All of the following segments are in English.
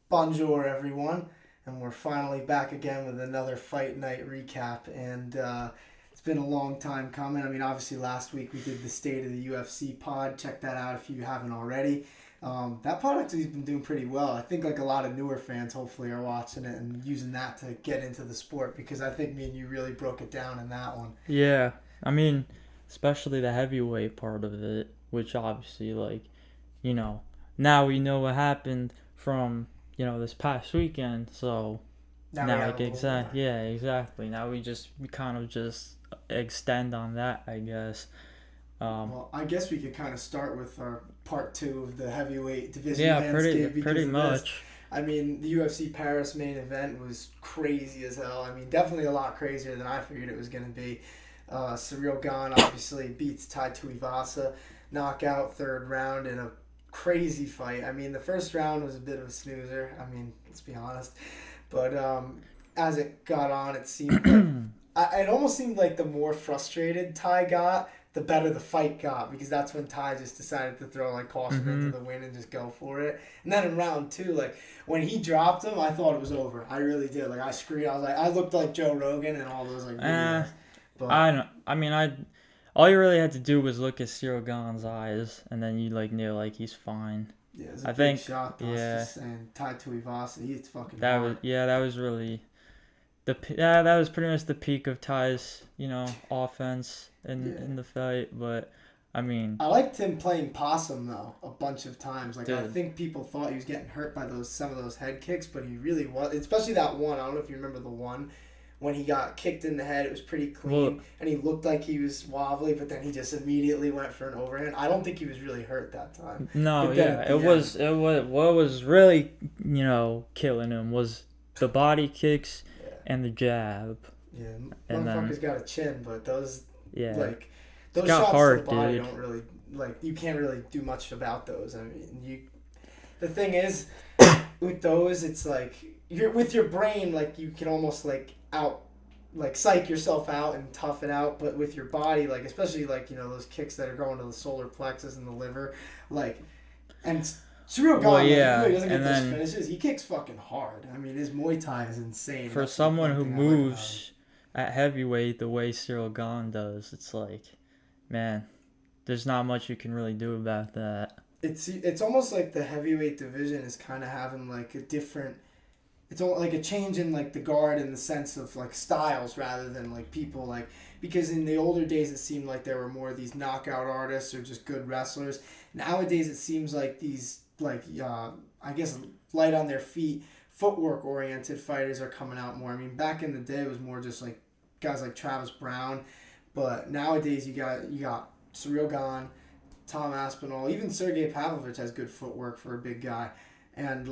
Bonjour, everyone, and we're finally back again with another Fight Night recap. And it's been a long time coming. I mean, obviously, last week we did the State of the UFC pod. Check that out if you haven't already. That pod actually has been doing pretty well. I think like a lot of newer fans hopefully are watching it and using that to get into the sport because I think me and you really broke it down in that one. Yeah, I mean, especially the heavyweight part of it, which obviously, now we know what happened from, this past weekend. So now exactly. Now we kind of just extend on that, I guess. Well, I guess we could kind of start with our part two of the heavyweight division Yeah, landscape pretty of much. this. I mean, the UFC Paris main event was crazy as hell. I mean, definitely a lot crazier than I figured it was going to be. Cyril Gane obviously beats Tuivasa, knockout third round in a crazy fight. I mean, the first round was a bit of a snoozer. I mean, let's be honest. But as it got on, it seemed like it almost seemed like the more frustrated Ty got, the better the fight got, because that's when Ty just decided to throw like caution into the wind and just go for it. And then in round two, like when he dropped him, I thought it was over. I really did. Like I screamed. I was like, I looked like Joe Rogan and all those like videos. But I don't. I mean, all you really had to do was look at Cyril Gane's eyes, and then you knew he's fine. Yeah, it was a big shot. Though. Yeah, just saying, Ty Tuivasa, he's fucking. That hard. that was really that was pretty much the peak of Ty's offense in the fight. But I mean, I liked him playing possum though a bunch of times. Like dude. I think people thought he was getting hurt by some of those head kicks, but he really was. Especially that one. I don't know if you remember the one. When he got kicked in the head, it was pretty clean, and he looked like he was wobbly, but then he just immediately went for an overhand. I don't think he was really hurt that time. No, it was what was really killing him was the body kicks and the jab. Yeah, motherfucker's got a chin, but those those shots to the body don't really you can't really do much about those. I mean, the thing is with those, it's like you're with your brain, you can almost psych yourself out and tough it out, but with your body, especially those kicks that are going to the solar plexus and the liver, and Cyril Gane, he doesn't get those finishes. He kicks fucking hard. I mean, his Muay Thai is insane. For someone who moves at heavyweight the way Cyril Gane does, it's man, there's not much you can really do about that. It's almost like the heavyweight division is kind of having a different. It's all a change in the guard in the sense of styles rather than people because in the older days it seemed like there were more of these knockout artists or just good wrestlers. Nowadays it seems like these I guess light on their feet, footwork oriented fighters are coming out more. I mean, back in the day it was more just guys like Travis Brown, but nowadays you got Cyril Gane, Tom Aspinall, even Sergey Pavlovich has good footwork for a big guy, and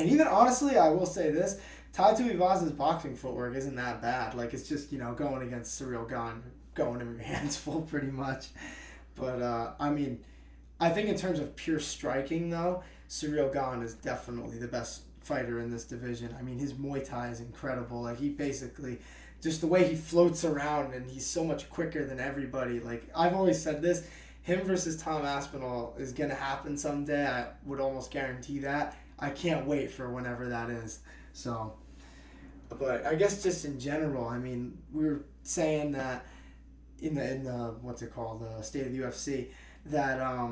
even honestly, I will say this: Tai Tuivasa's boxing footwork isn't that bad. It's just going against Cyril Gane, going in your hands full pretty much. But I mean, I think in terms of pure striking though, Cyril Gane is definitely the best fighter in this division. I mean, his Muay Thai is incredible. He basically just the way he floats around, and he's so much quicker than everybody. I've always said this: him versus Tom Aspinall is gonna happen someday. I would almost guarantee that. I can't wait for whenever that is. So, but I guess just in general, I mean, we were saying that in the what's it called, the State of the UFC, that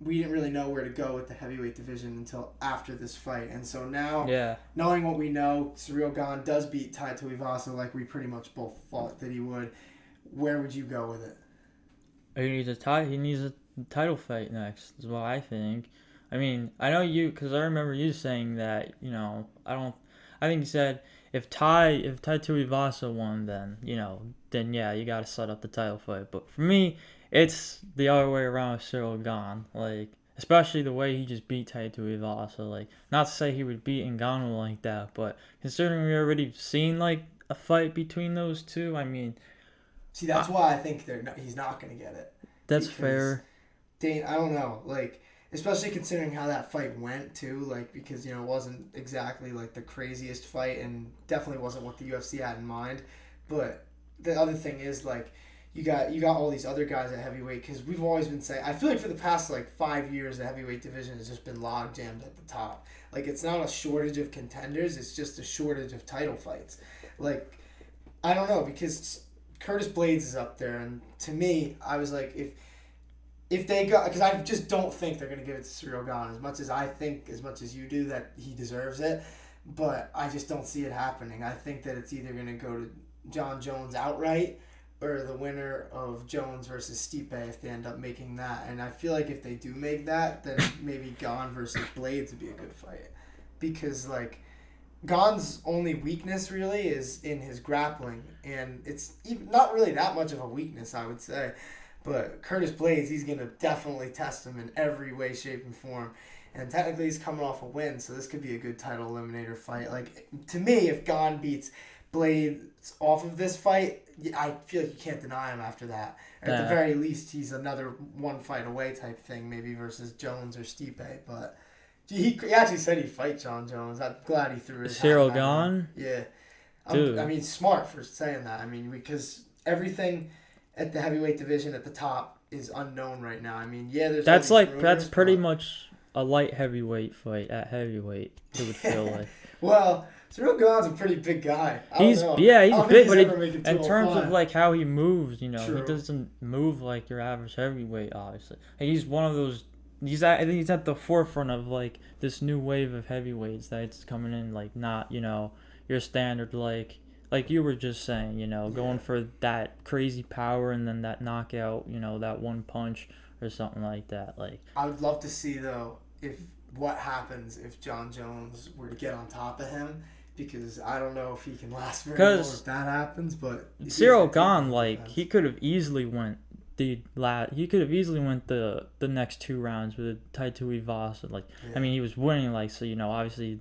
we didn't really know where to go with the heavyweight division until after this fight, and so now, knowing what we know, Cyril Gane does beat Tai Tuivasa like we pretty much both thought that he would. Where would you go with it? He needs a title fight next, is what I think. I mean, I know you, because I remember you saying that, I think you said if Tai Tuivasa won, then you got to set up the title fight. But for me, it's the other way around with Cyril Gane. Especially the way he just beat Tai Tuivasa. Not to say he would beat Ngannou like that, but considering we already seen, a fight between those two, I mean... See, that's why I think he's not going to get it. That's fair. Dane, I don't know, especially considering how that fight went too, because it wasn't exactly the craziest fight and definitely wasn't what the UFC had in mind. But the other thing is you got all these other guys at heavyweight, because we've always been saying, I feel like for the past like 5 years the heavyweight division has just been log jammed at the top. Like, it's not a shortage of contenders, it's just a shortage of title fights. Like, I don't know, because Curtis Blaydes is up there, and to me, I was like, if they got, because I just don't think they're going to give it to Cyril Gane, as much as you do, that he deserves it, but I just don't see it happening. I think that it's either going to go to John Jones outright, or the winner of Jones versus Stipe if they end up making that. And I feel like if they do make that, then maybe Gane versus Blaydes would be a good fight. Because, like, Gane's only weakness really is in his grappling. And it's even not really that much of a weakness, I would say. But Curtis Blaydes, he's going to definitely test him in every way, shape, and form. And technically he's coming off a win, so this could be a good title eliminator fight. Like, to me, if Gane beats Blaydes off of this fight, I feel like you can't deny him after that. Or at the very least, he's another one fight away type thing, maybe versus Jones or Stipe. But he actually said he'd fight John Jones. I'm glad he threw his Cyril Gane? Yeah. Dude. I mean, smart for saying that. I mean, because everything at the heavyweight division at the top is unknown right now. I mean, yeah, there's that's pretty much a light heavyweight fight at heavyweight, it would feel like. Well, Cyril Gane's a pretty big guy. He's big, but in terms of like how he moves, True. he doesn't move like your average heavyweight, obviously. And he's one of those. I think he's at the forefront of like this new wave of heavyweights that's coming in, like not your standard like you were just saying, going for that crazy power and then that knockout, that one punch or something like that. Like, I would love to see though what happens if John Jones were to get on top of him, because I don't know if he can last very long if that happens. But Cyril Gane, like, he could have easily went the next 2 rounds with Tuivasa. Like, I mean, he was winning, like, so obviously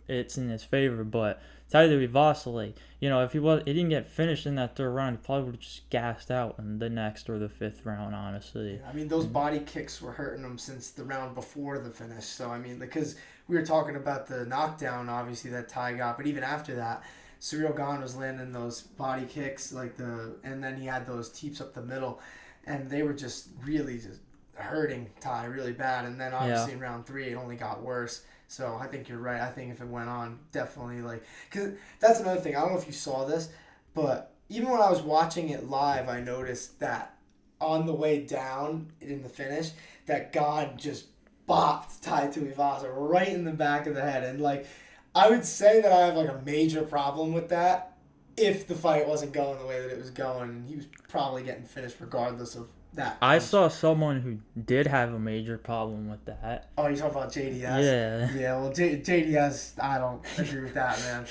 it's in his favor, but Tuivasa, like, if he didn't get finished in that 3rd round, he probably would have just gassed out in the next or the 5th round, honestly. Yeah, I mean, those body kicks were hurting him since the round before the finish. So, I mean, because we were talking about the knockdown, obviously, that Ty got, but even after that, Cyril Gane was landing those body kicks, and then he had those teeps up the middle, and they were just really just hurting Ty really bad. And then obviously in round 3, it only got worse. So I think you're right. I think if it went on, definitely, because that's another thing. I don't know if you saw this, but even when I was watching it live, I noticed that on the way down in the finish, that Gane just bopped Tai Tuivasa right in the back of the head. And, like, I would say that I have, like, a major problem with that if the fight wasn't going the way that it was going. And he was probably getting finished regardless of that. I saw someone who did have a major problem with that. Oh, you talking about JDS? Yeah. Yeah, well, JDS, I don't agree with that, man.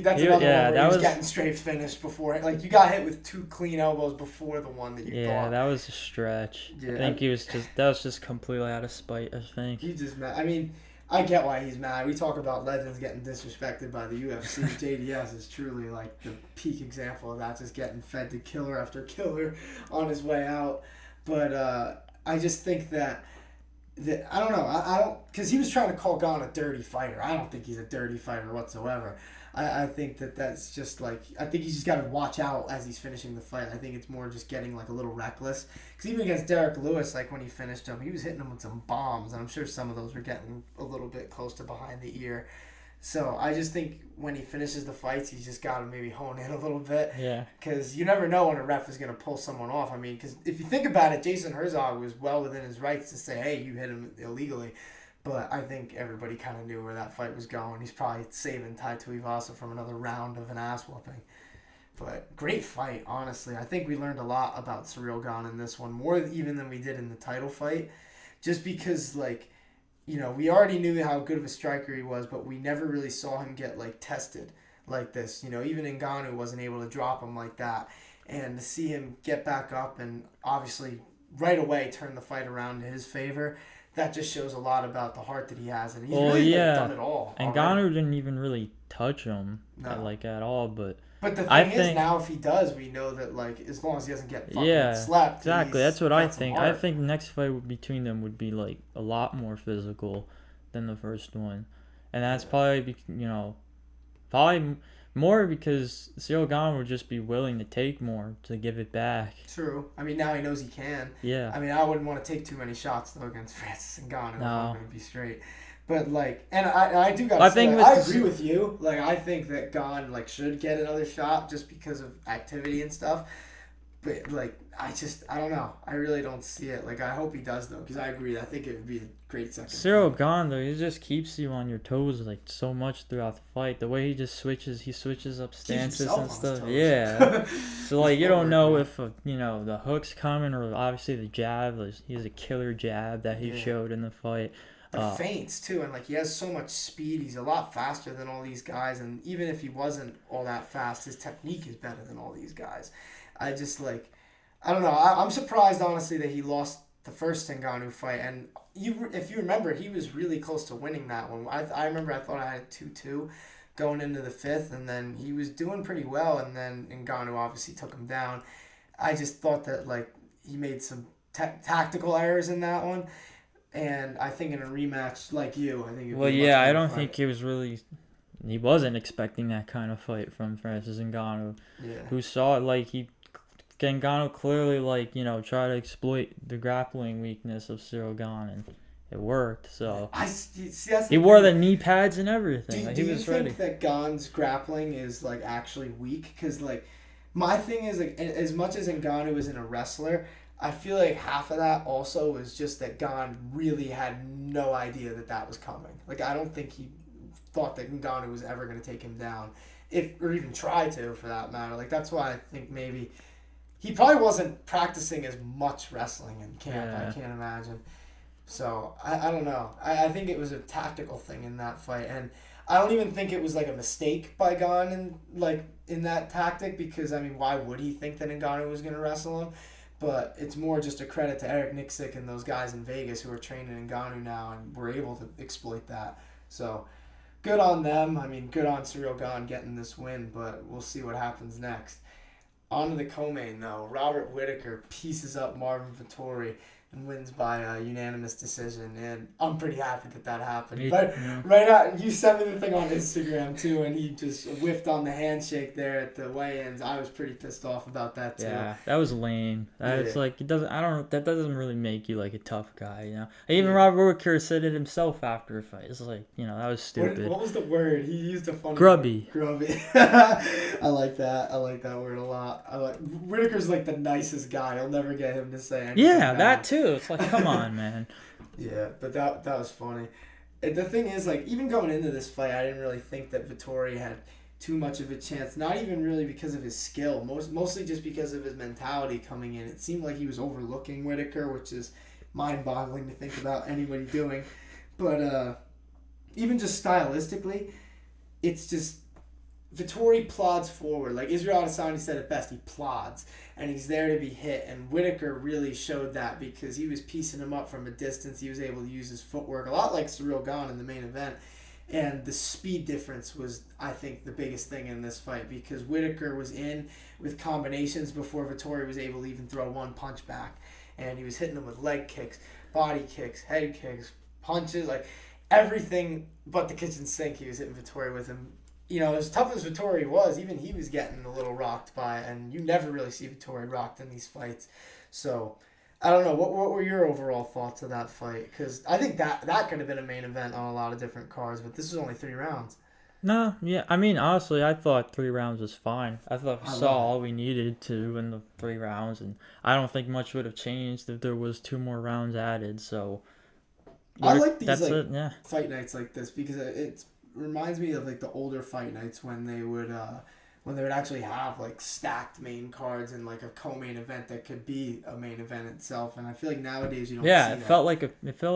That's another one where he was getting straight finished before. Like, you got hit with 2 clean elbows before the one that you thought. Yeah, that was a stretch. Yeah. I think that was just completely out of spite, I think. He's just mad. I mean, I get why he's mad. We talk about legends getting disrespected by the UFC. JDS is truly, like, the peak example of that, just getting fed to killer after killer on his way out. But I just think that I don't know. I don't, because he was trying to call Gane a dirty fighter. I don't think he's a dirty fighter whatsoever. I think that's just like, I think he's just got to watch out as he's finishing the fight. I think it's more just getting like a little reckless. Because even against Derek Lewis, like when he finished him, he was hitting him with some bombs, and I'm sure some of those were getting a little bit close to behind the ear. So I just think when he finishes the fights, he's just got to maybe hone in a little bit. Yeah. Because you never know when a ref is going to pull someone off. I mean, because if you think about it, Jason Herzog was well within his rights to say, hey, you hit him illegally. But I think everybody kind of knew where that fight was going. He's probably saving Tai Tuivasa from another round of an ass whooping. But great fight, honestly. I think we learned a lot about Cyril Gane in this one, more even than we did in the title fight. Just because, like, we already knew how good of a striker he was, but we never really saw him get, like, tested like this. Even in Ngannou wasn't able to drop him like that. And to see him get back up and obviously right away turn the fight around in his favor, that just shows a lot about the heart that he has. And he's done it all. And Ngannou didn't even really touch him at all, But the thing is, now if he does, we know that, like, as long as he doesn't get fucking slapped. Exactly. That's what I think. I think the next fight between them would be, like, a lot more physical than the first one. And that's probably more because Cyril Gane would just be willing to take more to give it back. True. I mean, now he knows he can. Yeah. I mean, I wouldn't want to take too many shots though against Francis and Gane if No. I'm going to be straight. But like, and I do got. I think I with agree with you. Like, I think that Gane like should get another shot just because of activity and stuff. But like, I don't know. I really don't see it. Like, I hope he does though, because I agree. I think it would be a great second. Cyril Gane though, he just keeps you on your toes like so much throughout the fight. The way he just switches up stances and stuff. Yeah. So like, you don't know if the hook's coming or obviously the jab. He has a killer jab that he showed in the fight. The feints too, and like he has so much speed. He's a lot faster than all these guys, and even if he wasn't all that fast, his technique is better than all these guys. I just like, I don't know. I'm surprised honestly that he lost the first Ngannou fight, and if you remember, he was really close to winning that one. I remember I thought I had 2-2 going into the fifth, and then he was doing pretty well, and then Ngannou obviously took him down. I just thought that like he made some tactical errors in that one. And I think in a rematch like you, I think it'd be I don't think he wasn't expecting that kind of fight from Francis Ngannou. Yeah. Who saw it like Ngannou clearly try to exploit the grappling weakness of Cyril Gane, and it worked. So he wore the knee pads and everything. Do he you was think ready. that Gane's grappling is like actually weak? Because like my thing is like as much as Ngannou isn't a wrestler, I feel like half of that also was just that Gane really had no idea that was coming. Like, I don't think he thought that Ngannou was ever going to take him down, or even try to, for that matter. Like, that's why I think maybe he probably wasn't practicing as much wrestling in camp. Yeah. I can't imagine. So, I don't know. I think it was a tactical thing in that fight, and I don't even think it was like a mistake by Gane in that tactic, because, I mean, why would he think that Ngannou was going to wrestle him? But it's more just a credit to Eric Nixick and those guys in Vegas who are training Ngannou now and were able to exploit that. So, good on them. I mean, good on Cyril Gane getting this win, but we'll see what happens next. On to the co-main, though. Robert Whittaker pieces up Marvin Vettori and wins by a unanimous decision, and I'm pretty happy that happened. Right out, you sent me the thing on Instagram too, and he just whiffed on the handshake there at the weigh-ins. I was pretty pissed off about that too. Yeah, that was lame. It's like that doesn't really make you like a tough guy, Even Robert Whittaker said it himself after a fight. It's like, that was stupid. What was the word? He used a funny grubby. Word. Grubby. I like that. I like that word a lot. Whittaker's like the nicest guy. I'll never get him to say anything. Yeah, that too. It's like, come on, man. Yeah, but that was funny. The thing is, like, even going into this fight, I didn't really think that Vettori had too much of a chance. Not even really because of his skill. Mostly just because of his mentality coming in. It seemed like he was overlooking Whittaker, which is mind-boggling to think about anybody doing. But even just stylistically, it's just Vettori plods forward. Like Israel Adesanya said it best, he plods. And he's there to be hit. And Whittaker really showed that because he was piecing him up from a distance. He was able to use his footwork, a lot like Cyril Gane in the main event. And the speed difference was, I think, the biggest thing in this fight because Whittaker was in with combinations before Vettori was able to even throw one punch back. And he was hitting him with leg kicks, body kicks, head kicks, punches, like everything but the kitchen sink he was hitting Vettori with him. As tough as Vettori was, even he was getting a little rocked by it, and you never really see Vettori rocked in these fights. So, I don't know. What were your overall thoughts of that fight? Because I think that could have been a main event on a lot of different cards, but this was only 3 rounds. No, yeah. I mean, honestly, I thought 3 rounds was fine. I thought we saw all we needed to in the 3 rounds, and I don't think much would have changed if there was 2 more rounds added. So, I like these fight nights like this because it reminds me of like the older fight nights when they would actually have like stacked main cards and like a co-main event that could be a main event itself. And I feel like nowadays you don't. Yeah, see it that. felt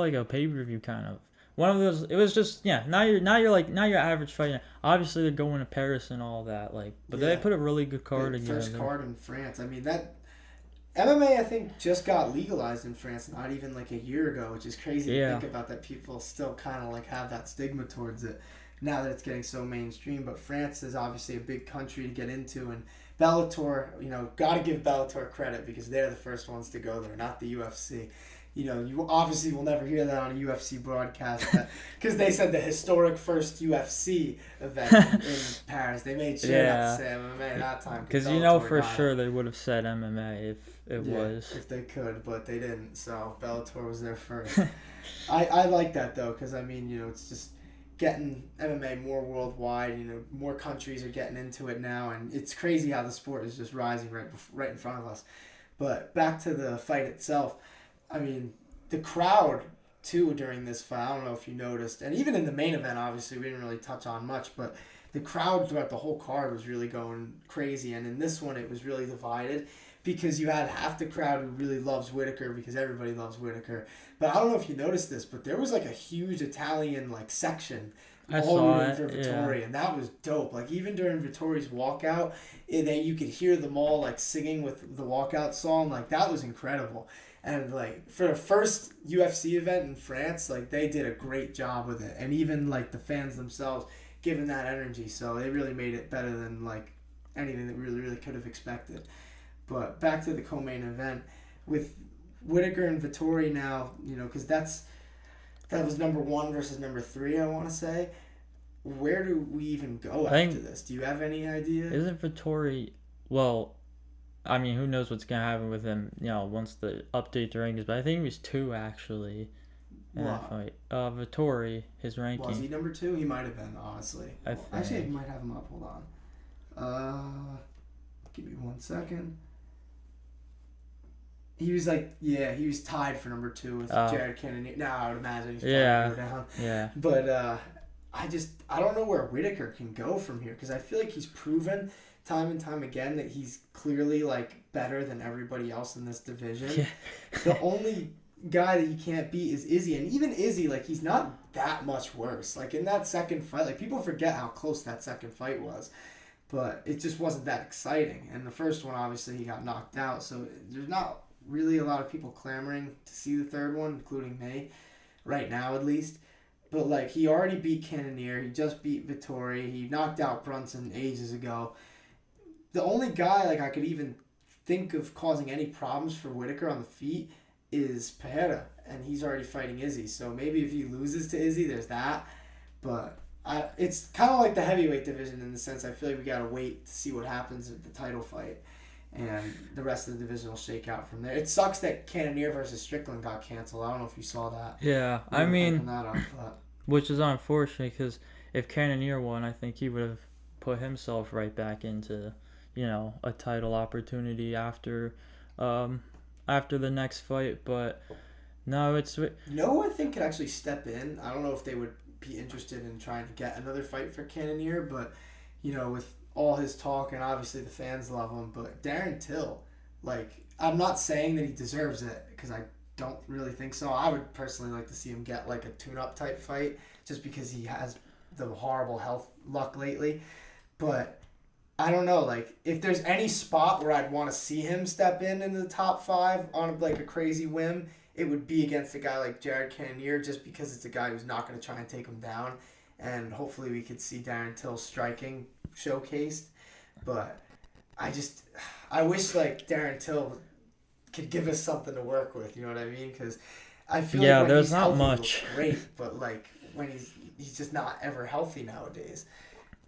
like a pay-per-view kind of. One of those. It was just Now you're average fighting. Obviously they're going to Paris and all that. But they put a really good card together. First card in France. I mean that. MMA, I think, just got legalized in France not even like a year ago, which is crazy to think about that people still kind of like have that stigma towards it now that it's getting so mainstream. But France is obviously a big country to get into, and Bellator, got to give Bellator credit because they're the first ones to go there, not the UFC. You obviously will never hear that on a UFC broadcast because they said the historic first UFC event in Paris. They made sure not to say MMA that time. Because for sure they would have said MMA if it was. If they could, but they didn't. So Bellator was there first. I like that though, because it's just getting MMA more worldwide. More countries are getting into it now, and it's crazy how the sport is just rising right in front of us. But back to the fight itself. The crowd, too, during this fight, I don't know if you noticed, and even in the main event, obviously, we didn't really touch on much, but the crowd throughout the whole card was really going crazy, and in this one, it was really divided, because you had half the crowd who really loves Whittaker, because everybody loves Whittaker, but I don't know if you noticed this, but there was, a huge Italian, section all rooting for Vettori, and that was dope. Even during Vettori's walkout, you could hear them all, singing with the walkout song, that was incredible. And, for the first UFC event in France, they did a great job with it. And even, the fans themselves giving that energy. So they really made it better than, anything that we really could have expected. But back to the co-main event. With Whittaker and Vettori now, because that was number 1 versus number 3, I want to say. Where do we even go after this? Do you have any idea? Isn't Vettori... Well... who knows what's going to happen with him, once the update rankings, but I think he was 2, actually, in that fight. Vettori, his ranking. Was he number 2? He might have been, honestly. Actually, I might have him up. Hold on. Give me 1 second. He was, he was tied for number 2 with Jared Cannonier. Now, I would imagine he's probably down. Yeah. But, I don't know where Whittaker can go from here, because I feel like he's proven time and time again that he's clearly better than everybody else in this division. Yeah. The only guy that he can't beat is Izzy, and even Izzy, he's not that much worse. In that second fight, people forget how close that second fight was, but it just wasn't that exciting. And the first one, obviously, he got knocked out, so there's not really a lot of people clamoring to see the third one, including me, right now at least. But he already beat Cannonier, he just beat Vettori, he knocked out Brunson ages ago. The only guy I could even think of causing any problems for Whittaker on the feet is Pereira, and he's already fighting Izzy. So maybe if he loses to Izzy, there's that. But it's kind of like the heavyweight division in the sense I feel like we gotta wait to see what happens at the title fight, and the rest of the division will shake out from there. It sucks that Cannonier versus Strickland got canceled. I don't know if you saw that. Yeah, which is unfortunate because if Cannonier won, I think he would have put himself right back into a title opportunity after the next fight, but no, it's... I think could actually step in. I don't know if they would be interested in trying to get another fight for Cannonier, but, with all his talk, and obviously the fans love him, but Darren Till, I'm not saying that he deserves it, because I don't really think so. I would personally like to see him get, a tune-up type fight, just because he has the horrible health luck lately, but... I don't know, if there's any spot where I'd want to see him step in the top 5 on, a crazy whim, it would be against a guy like Jared Cannonier, just because it's a guy who's not going to try and take him down, and hopefully we could see Darren Till's striking showcased, but I wish, Darren Till could give us something to work with, you know what I mean? Because I feel like when there's he's not healthy, much. He looks great, but, when he's just not ever healthy nowadays.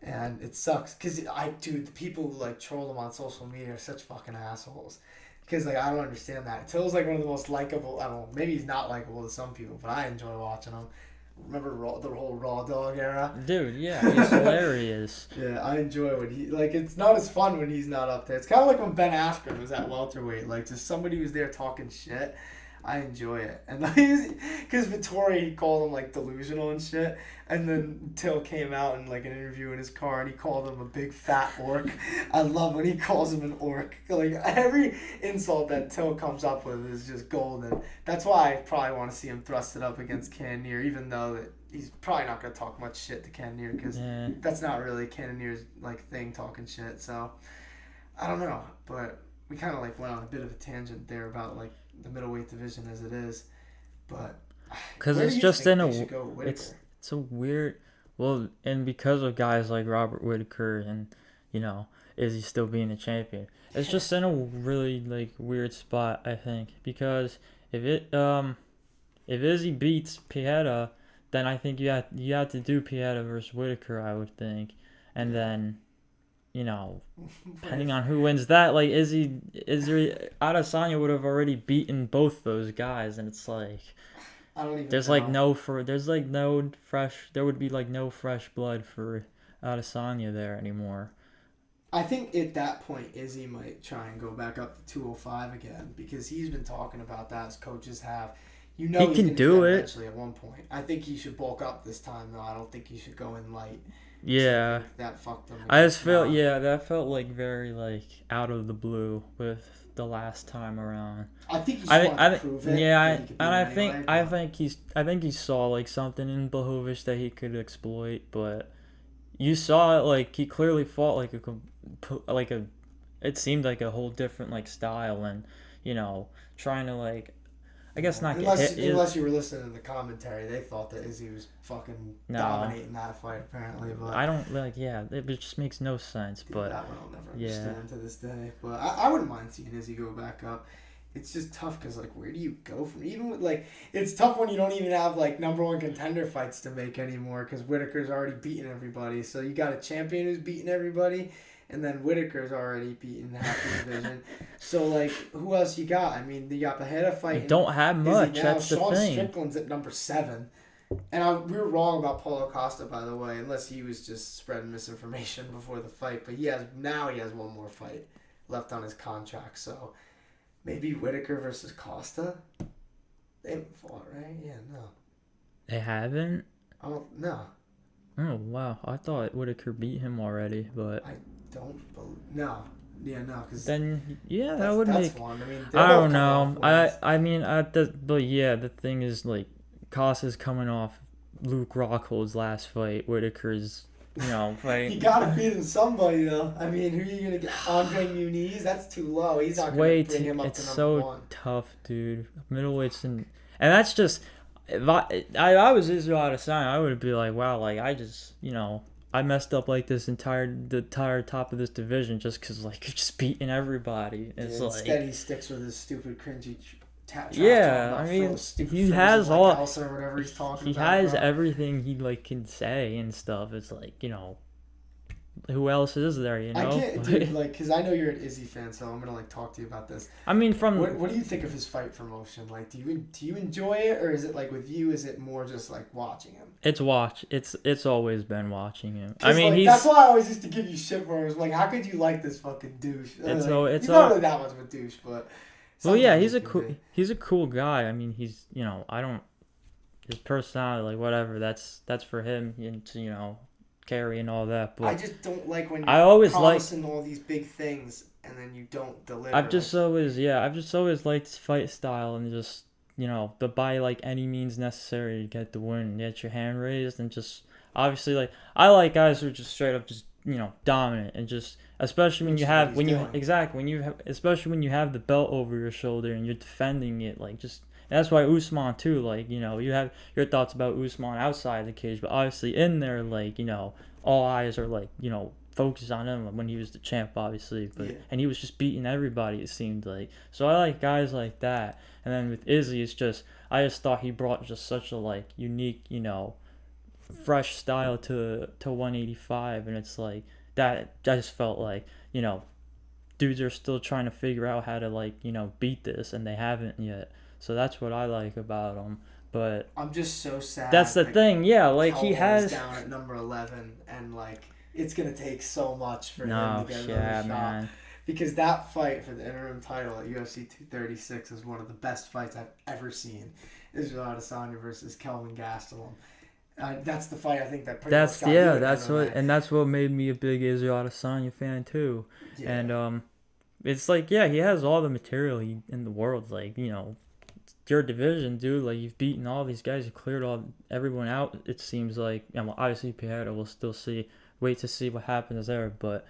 And it sucks, because the people who troll him on social media are such fucking assholes. Because I don't understand that. Till's one of the most likable. I don't know, maybe he's not likable to some people, but I enjoy watching him. Remember the whole Raw Dog era? Dude, yeah, he's hilarious. Yeah, I enjoy when he it's not as fun when he's not up there. It's kind of like when Ben Askren was at welterweight, just somebody who's there talking shit. I enjoy it. And because Vettori, he called him delusional and shit, and then Till came out in an interview in his car and he called him a big fat orc. I love when he calls him an orc. Every insult that Till comes up with is just golden. That's why I probably want to see him thrust it up against Cannonier, even though that he's probably not going to talk much shit to Cannonier, because that's not really Cannonier's thing, talking shit. So I don't know, but we kind of went on a bit of a tangent there about the middleweight division as it is, but because it's just it's a weird, and because of guys like Robert Whittaker, and Izzy still being the champion. It's just in a really like weird spot, I think, because if Izzy beats Pieta, then I think you have to do Pieta versus Whittaker, I would think, and then, depending on who wins that, like Izzy Adesanya would have already beaten both those guys, and it's like I don't even there's know. there would be like no fresh blood for Adesanya there anymore. I think at that point Izzy might try and go back up to 205 again because he's been talking about that as coaches have. He can do it eventually at one point. I think he should bulk up this time though. I don't think he should go in light. Yeah. So that fucked him. I just felt that felt like very like out of the blue with the last time around. I think he's trying to prove it. Yeah, I think he saw like something in Blachowicz that he could exploit, but you saw it like he clearly fought it seemed like a whole different like style and trying to like I guess not unless you were listening to the commentary, they thought that Izzy was fucking dominating that fight apparently. But I don't it just makes no sense. But that one I'll never understand to this day. But I wouldn't mind seeing Izzy go back up. It's just tough because like where do you go from even with like it's tough when you don't even have like number one contender fights to make anymore because Whittaker's already beaten everybody. So you got a champion who's beaten everybody. And then Whittaker's already beaten half the division. So, like, who else you got? I mean, you got Pieta fighting. You don't have much. That's the Sean thing. Strickland's at number 7. And we were wrong about Paulo Costa, by the way, unless he was just spreading misinformation before the fight. But he has one more fight left on his contract. So, maybe Whittaker versus Costa? They haven't fought, right? Yeah, no. They haven't? Oh, no. Oh, wow. I thought Whittaker beat him already, but... don't believe no. Yeah, no, because then that would make. One. I mean, I don't know. But yeah, the thing is like, Costa's coming off Luke Rockhold's last fight. Whittaker's, fighting. You gotta beat somebody though. I mean, who are you gonna get? Andre Muniz? That's too low. He's not gonna bring him up to number 1. It's so tough, dude. Middleweights and that's just. If I was Israel Adesanya, I would be like, wow, like I just I messed up like the entire top of this division just because like you're just beating everybody. It's instead he sticks with his stupid cringy I mean he has all or whatever he's talking he about, has everything he like can say and stuff. It's like who else is there? I can't, dude, like, because I know you're an Izzy fan, so I'm gonna like talk to you about this. I mean, what do you think of his fight promotion? Like, do you enjoy it, or is it like with you? Is it more just like watching him? It's always been watching him. I mean, that's why I always used to give you shit for him. Like, how could you like this fucking douche? It's not really that much of a douche, but. Well, yeah, he's a cool guy. I mean, he's his personality, like whatever. That's for him and carry and all that, but I just don't like when you're promising all these big things and then you don't deliver. I've just always liked his fight style and just but by like any means necessary to get the win, get your hand raised and just obviously like I like guys who are just straight up just dominant and just especially when you have especially when you have the belt over your shoulder and you're defending it like just. And that's why Usman too, like, you have your thoughts about Usman outside the cage, but obviously in there, like, all eyes are like, focused on him when he was the champ, obviously, but and he was just beating everybody, it seemed like. So I like guys like that. And then with Izzy, I just thought he brought just such a like unique, fresh style to 185, and it's like that. I just felt like dudes are still trying to figure out how to like beat this, and they haven't yet. So that's what I like about him. But I'm just so sad. That's the thing, yeah. Like he has down at number 11, and like it's gonna take so much for him to get another shot. Man. Because that fight for the interim title at UFC 236 is one of the best fights I've ever seen. Israel Adesanya versus Kelvin Gastelum. That's the fight I think that pretty much got that's what made me a big Israel Adesanya fan too. Yeah. And it's like he has all the material in the world, like your division, dude. Like you've beaten all these guys, you cleared everyone out. It seems like, obviously Pieta will still wait to see what happens there. But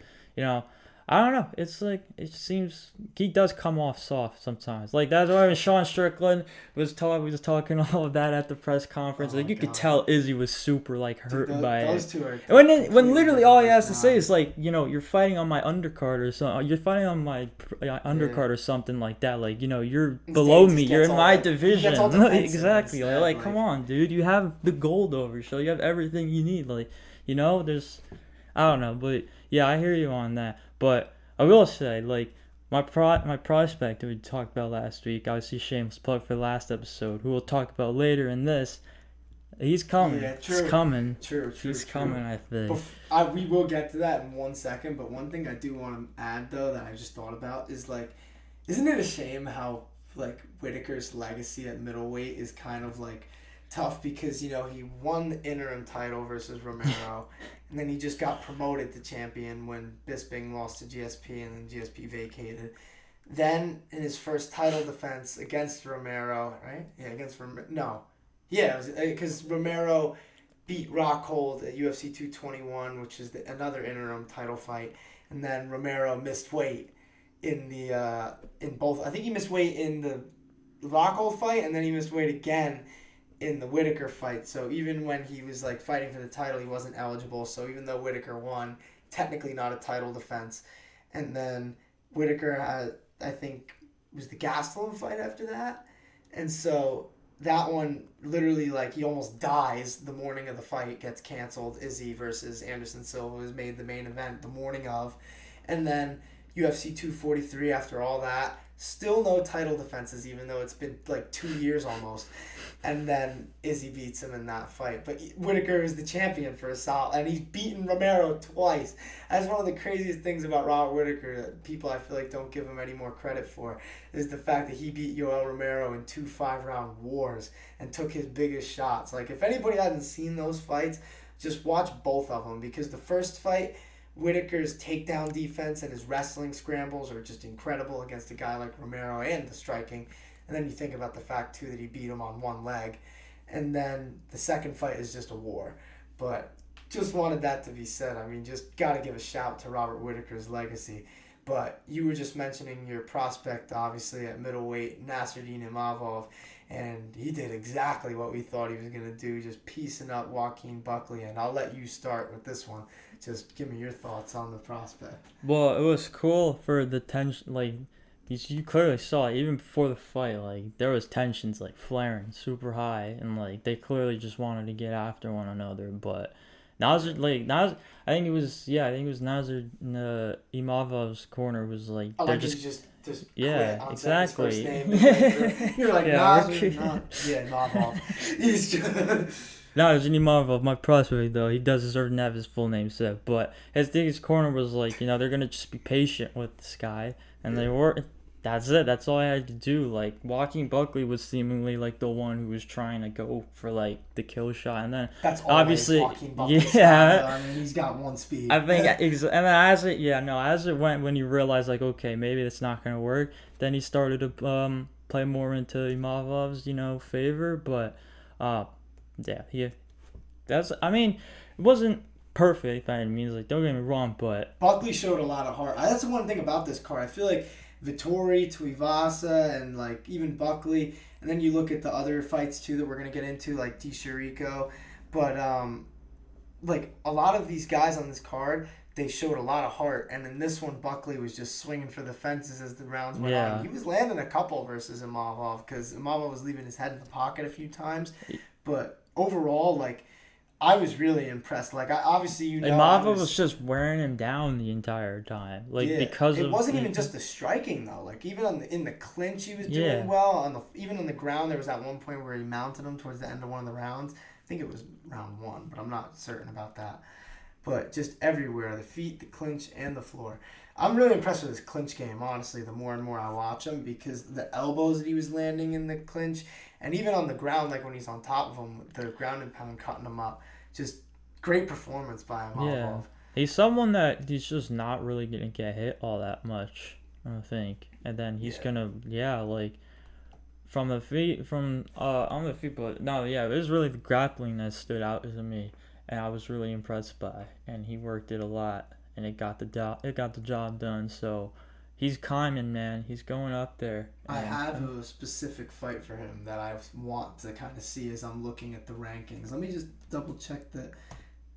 I don't know. It's like it seems he does come off soft sometimes. Like that's why Sean Strickland was talking all of that at the press conference. Oh Like my you could God. tell Izzy was super like hurt Dude, by those it. two are When completely literally all he different has to say is personalities. like, you're fighting on my undercard or something. You're fighting on my undercard or something like that. Like, you're Instead, below he me. just You're gets in all my like he gets all division. defensive Exactly. instead. Like, come on, dude. You have the gold over your shoulder. You have everything you need. Like, there's I don't know, but yeah, I hear you on that. But I will say, like, my prospect that we talked about last week, obviously shameless plug for the last episode, who we'll talk about later in this. He's coming. Yeah, true. He's coming. True. He's coming, I think. We will get to that in 1 second, but one thing I do want to add though that I just thought about is like, isn't it a shame how like Whittaker's legacy at middleweight is kind of like tough because he won the interim title versus Romero, and then he just got promoted to champion when Bisping lost to GSP and then GSP vacated. Then in his first title defense against Romero, right? Yeah, against Romero. No, yeah, because Romero beat Rockhold at UFC 221, which is another interim title fight, and then Romero missed weight in the in both. I think he missed weight in the Rockhold fight, and then he missed weight again in the Whittaker fight. So even when he was like fighting for the title, he wasn't eligible. So even though Whittaker won, technically not a title defense. And then Whittaker had, I think, was the Gastelum fight after that, and so that one literally like he almost dies the morning of the fight, gets canceled. Izzy versus Anderson Silva was made the main event the morning of, and then UFC 243 after all that. Still no title defenses, even though it's been like 2 years almost. And then Izzy beats him in that fight. But Whittaker is the champion for a solid, and he's beaten Romero twice. That's one of the craziest things about Robert Whittaker that people I feel like don't give him any more credit for, is the fact that he beat Yoel Romero in 2 5-round wars and took his biggest shots. Like, if anybody hasn't seen those fights, just watch both of them, because the first fight, Whittaker's takedown defense and his wrestling scrambles are just incredible against a guy like Romero, and the striking. And then you think about the fact, too, that he beat him on one leg. And then the second fight is just a war. But just wanted that to be said. I mean, just got to give a shout to Robert Whittaker's legacy. But you were just mentioning your prospect, obviously, at middleweight, Nasruddin Imavov. And he did exactly what we thought he was going to do, just piecing up Joaquin Buckley. And I'll let you start with this one. Just give me your thoughts on the prospect. Well, it was cool for the tension, like, you clearly saw it, even before the fight, like, there was tensions, like, flaring super high, and, like, they clearly just wanted to get after one another, but I think it was Nazar, Imavov's corner was, like, I they're like just quit on exactly. saying his first name. You're like, Imavov. He's just... No, it's Imavov, my prospect, though. He does deserve to have his full name said. But his corner was like, they're going to just be patient with this guy. And they were. That's it. That's all I had to do. Like, Joaquin Buckley was seemingly, like, the one who was trying to go for, like, the kill shot. And then, that's obviously, Joaquin Buckley's yeah. style. I mean, he's got one speed. I think, and then as it went, when you realized, like, okay, maybe it's not going to work, then he started to play more into Imavov's, favor. But, yeah, it wasn't perfect by any means, like, don't get me wrong, but Buckley showed a lot of heart. That's the one thing about this card. I feel like Vettori, Tuivasa, and, like, even Buckley, and then you look at the other fights, too, that we're going to get into, like Chirico, but, like, a lot of these guys on this card, they showed a lot of heart, and in this one, Buckley was just swinging for the fences as the rounds went on. He was landing a couple versus Imavov, because Imavov was leaving his head in the pocket a few times, but overall, like, I was really impressed. Like, obviously, Imavov was just wearing him down the entire time. Like, because it wasn't even just the striking though. Like, even in the clinch, he was doing well. Even on the ground, there was that one point where he mounted him towards the end of one of the rounds. I think it was round 1, but I'm not certain about that. But just everywhere, the feet, the clinch, and the floor. I'm really impressed with his clinch game, honestly, the more and more I watch him, because the elbows that he was landing in the clinch, and even on the ground, like when he's on top of him, the ground and pound cutting him up. Just great performance by Imavov. Yeah. He's someone that he's just not really going to get hit all that much, I think. And then he's going to, like, on the feet, but no, it was really the grappling that stood out to me, and I was really impressed by, and he worked it a lot. and it got the job done. So he's climbing, man. He's going up there. I have a specific fight for him that I want to kind of see as I'm looking at the rankings. Let me just double check that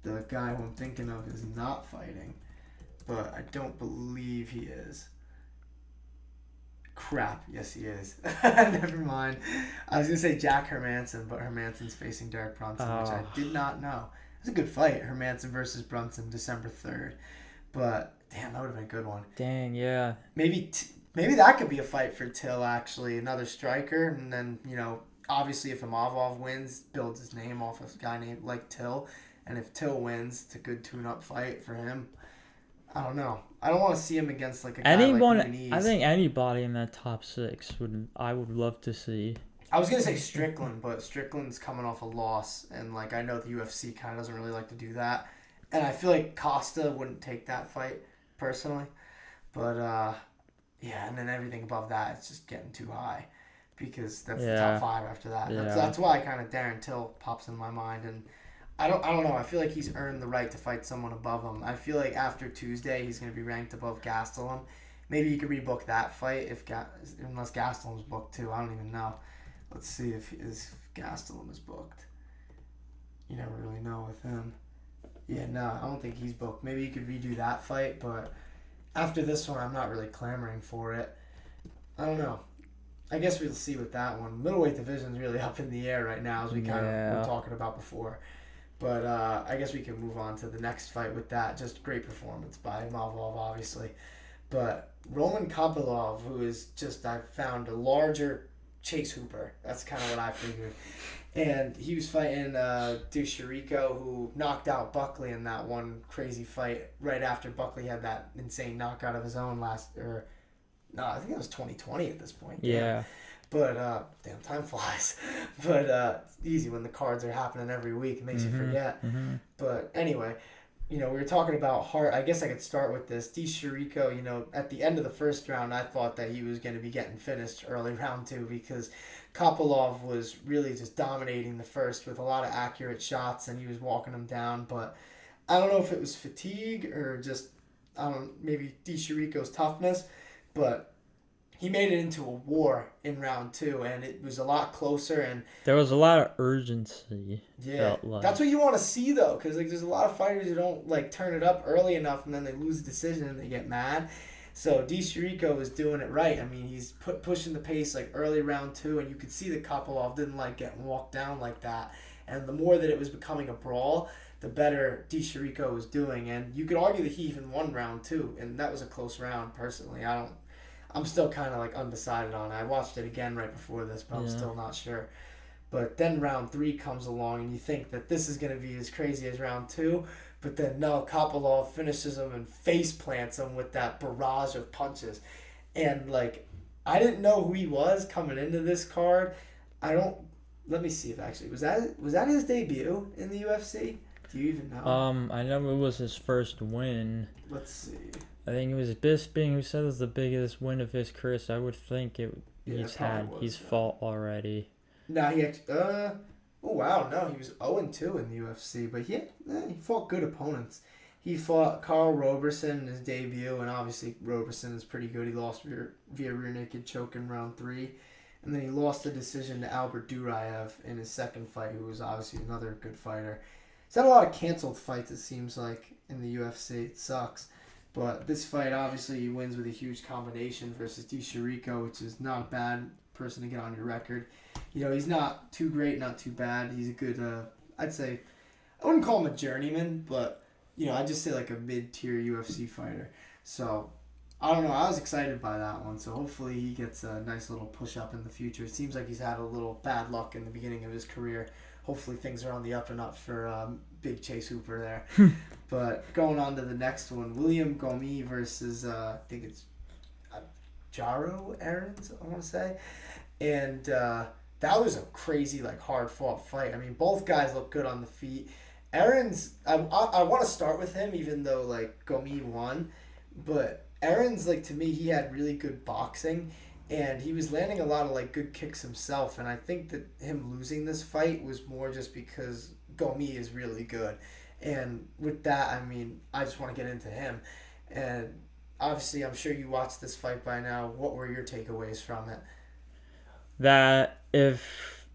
the guy who I'm thinking of is not fighting, but I don't believe he is. Crap, yes he is. Never mind. I was going to say Jack Hermanson, but Hermanson's facing Derek Brunson, which I did not know. It's a good fight, Hermanson versus Brunson, December 3rd. But, damn, that would have been a good one. Dang, yeah. Maybe that could be a fight for Till, actually. Another striker, and then, obviously if Imavov wins, builds his name off of a guy named like Till. And if Till wins, it's a good tune-up fight for him. I don't know. I don't want to see him against like a guy like Muniz. I think anybody in that top 6 I would love to see. I was gonna say Strickland, but Strickland's coming off a loss, and like I know the UFC kind of doesn't really like to do that, and I feel like Costa wouldn't take that fight personally, but yeah, and then everything above that it's just getting too high, because that's the top 5 after that. Yeah. That's why kind of Darren Till pops in my mind, and I don't know. I feel like he's earned the right to fight someone above him. I feel like after Tuesday, he's going to be ranked above Gastelum. Maybe you could rebook that fight unless Gastelum's booked too. I don't even know. Let's see if Gastelum is booked. You never really know with him. Yeah, no, I don't think he's booked. Maybe you could redo that fight, but after this one, I'm not really clamoring for it. I don't know. I guess we'll see with that one. Middleweight division's really up in the air right now, as we kind of were talking about before. But I guess we can move on to the next fight with that. Just great performance by Imavov, obviously. But Roman Kopylov, who is just, I found a larger Chase Hooper. That's kind of what I figured. And he was fighting Chirico, who knocked out Buckley in that one crazy fight right after Buckley had that insane knockout of his own I think it was 2020 at this point. Yeah. But, damn, time flies. But it's easy when the cards are happening every week. It makes you forget. Mm-hmm. But anyway, we were talking about heart. I guess I could start with this. Chirico, at the end of the first round, I thought that he was going to be getting finished early round 2 because Kopylov was really just dominating the first with a lot of accurate shots, and he was walking him down. But I don't know if it was fatigue or just, maybe Chirico's toughness, but he made it into a war in round 2, and it was a lot closer. And there was a lot of urgency. Yeah, that's what you want to see, though, because there's a lot of fighters who don't turn it up early enough, and then they lose the decision and they get mad. So Chirico was doing it right. I mean, he's pushing the pace early round 2, and you could see that Kopylov didn't like getting walked down like that. And the more that it was becoming a brawl, the better Chirico was doing. And you could argue that he even won round 2, and that was a close round. Personally, I'm still kind of undecided on it. I watched it again right before this, but I'm still not sure. But then round 3 comes along, and you think that this is going to be as crazy as round 2. But then, no, Kopylov finishes him and face plants him with that barrage of punches. And, I didn't know who he was coming into this card. Let me see if actually, was that his debut in the UFC? Do you even know? I know it was his first win. Let's see. I think it was Bisping who said it was the biggest win of his career, so I would think he's fought already. No, he actually, oh wow, no, he was 0-2 in the UFC, but he fought good opponents. He fought Carl Roberson in his debut, and obviously Roberson is pretty good. He lost via rear naked choke in round 3, and then he lost the decision to Albert Duraev in his second fight, who was obviously another good fighter. He's had a lot of canceled fights, it seems like, in the UFC. It sucks. But this fight, obviously, he wins with a huge combination versus Chirico, which is not a bad person to get on your record. He's not too great, not too bad. He's a good, I'd say, I wouldn't call him a journeyman, but, I'd just say a mid-tier UFC fighter. So, I don't know. I was excited by that one. So, hopefully, he gets a nice little push-up in the future. It seems like he's had a little bad luck in the beginning of his career. Hopefully, things are on the up and up for big Chase Hooper there. But going on to the next one, William Gomis versus, I think it's Errens, I want to say. And that was a crazy, hard-fought fight. I mean, both guys look good on the feet. Errens, I want to start with him, even though, Gomis won. But Errens, to me, he had really good boxing. And he was landing a lot of, good kicks himself. And I think that him losing this fight was more just because Gomis is really good. And with that, I mean, I just want to get into him. And obviously, I'm sure you watched this fight by now. What were your takeaways from it? That if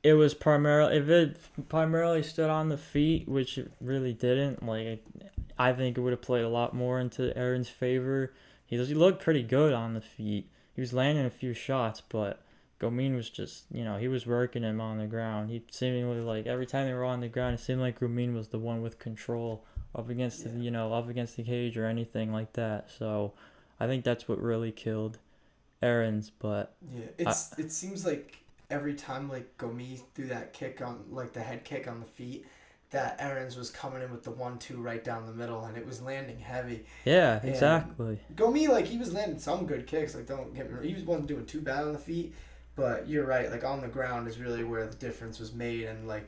it primarily stood on the feet, which it really didn't, like I think it would have played a lot more into Errens' favor. He looked pretty good on the feet. He was landing a few shots, but Gomin was just, he was working him on the ground. He seemingly, like, every time they were on the ground, it seemed like Gomin was the one with control up against up against the cage or anything like that. So I think that's what really killed Errens. But yeah, it seems like every time like Gomis threw that kick on like the head kick on the feet, that Errens was coming in with the 1-2 right down the middle, and it was landing heavy. Yeah, exactly. Gomis, like, he was landing some good kicks. Like, don't get me wrong, he wasn't doing too bad on the feet, but you're right. Like, on the ground is really where the difference was made, and like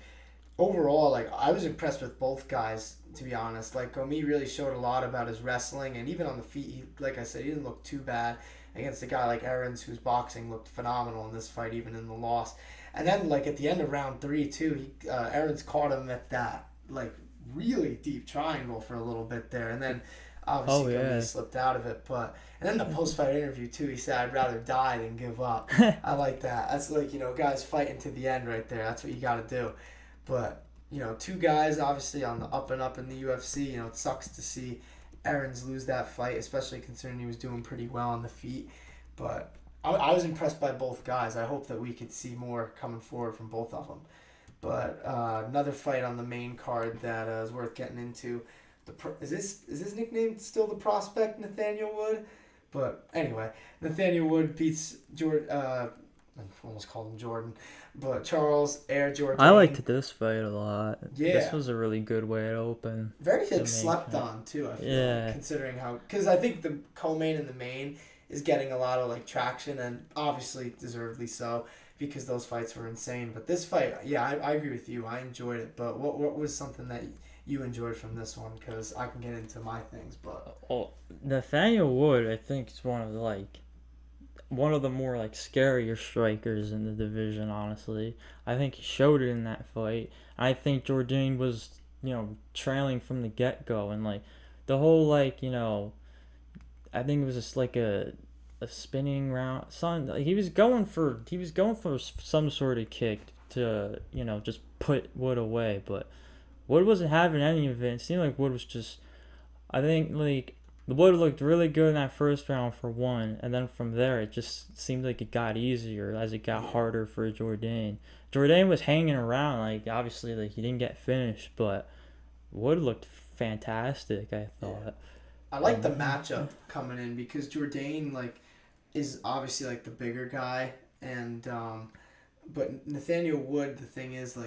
overall, like, I was impressed with both guys, to be honest. Like, Gomis really showed a lot about his wrestling, and even on the feet, like I said, he didn't look too bad against a guy like Errens, whose boxing looked phenomenal in this fight, even in the loss. And then, like, at the end of round 3, too, Errens caught him at that, like, really deep triangle for a little bit there. And then, obviously, Gomis slipped out of it. And then the post-fight interview, too, he said, "I'd rather die than give up." I like that. That's, like, guys fighting to the end right there. That's what you got to do. But, two guys, obviously, on the up and up in the UFC. It sucks to see Errens lose that fight, especially considering he was doing pretty well on the feet. But I was impressed by both guys. I hope that we could see more coming forward from both of them. But another fight on the main card that is worth getting into. Is his nickname still the Prospect, Nathaniel Wood? But anyway, Nathaniel Wood beats I almost called him Jordan, but Charles Jourdain. I liked this fight a lot. Yeah, this was a really good way to open. Very slept on too. I feel like, considering because I think the co-main and the main is getting a lot of like traction, and obviously deservedly so, because those fights were insane. But this fight, yeah, I agree with you. I enjoyed it. But what was something that you enjoyed from this one? Because I can get into my things, but Nathaniel Wood, I think, is one of the more like scarier strikers in the division. Honestly, I think he showed it in that fight. I think Jourdain was trailing from the get go, and like the whole I think it was just like a spinning round. He was going for some sort of kick to just put Wood away, but Wood wasn't having any of it. It seemed like Wood was just. I think like the Wood looked really good in that first round for one, and then from there it just seemed like it got easier as it got harder for Jourdain. Jourdain was hanging around, like obviously like he didn't get finished, but Wood looked fantastic, I thought. Yeah. I like the matchup coming in because Jourdain is obviously like the bigger guy, and but Nathaniel Wood, the thing is